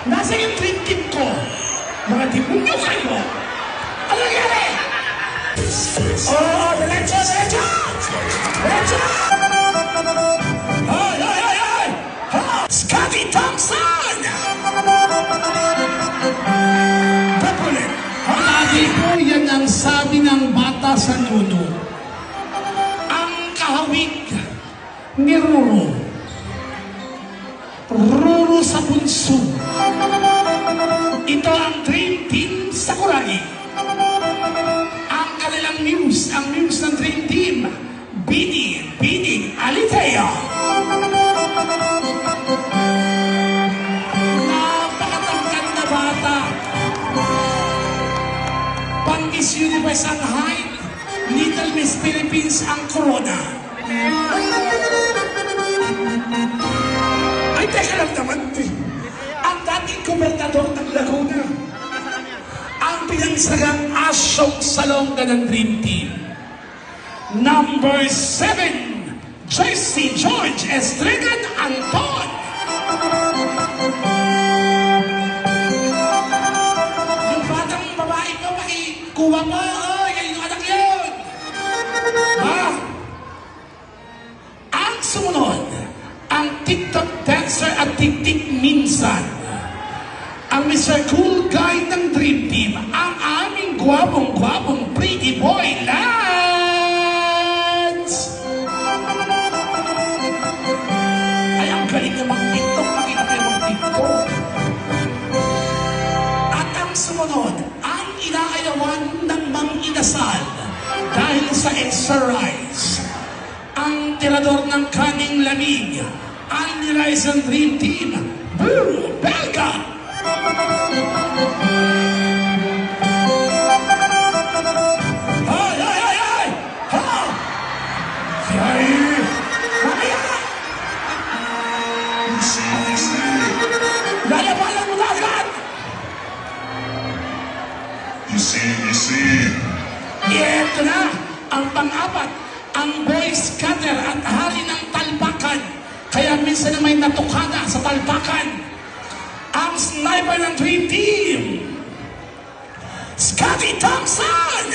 Nasa yung dream team ko? Mga demonyo kayo! Ano nangyari? Oh, diretso! Diretso! Ay! Ha! Scotty Thompson! Papulit! Lagi po yan ang sabi ng bata sa nuno. Ang kahawig ni Ruro. Ruro sa bunso. Ito ang dream team sa Kuragi. Ang kanilang muse, ang muse ng dream team, Bini Aliteo. Napakatangkad na bata. Pang Miss Universe ang height, Little Miss Philippines ang corona. Ay, teka lang naman, ang dating gobernador ng Laguna, ang pinansagang asyong salonga ng Dream Team. Number 7, Joyce George Estregan Anton. Yung batang babae ko, pakikuha mo, yan yung anak yun. Ang sumunod, ang TikTok dancer at tik-tik minsan. Ang Mr. Cool Guy ng Dream Team, ang aming gwapong pretty boy, Lance! Ay, ang galing na mag-TikTok, pakita tayo mag-TikTok. At ang sumunod, ang inaayawan ng mang-inasal dahil sa exercise. Ang tirador ng kaning lamig, ang nirais ng Dream Team, Boo Belga! Ay! Ha! Ay! Mamaya! Layabalan mo na agad! Ito na ang pang-apat, ang boy scatter at hali ng talpakan. Kaya minsan na may natukada sa talpakan. Ang sniper ng Dream Team, Scotty Thompson!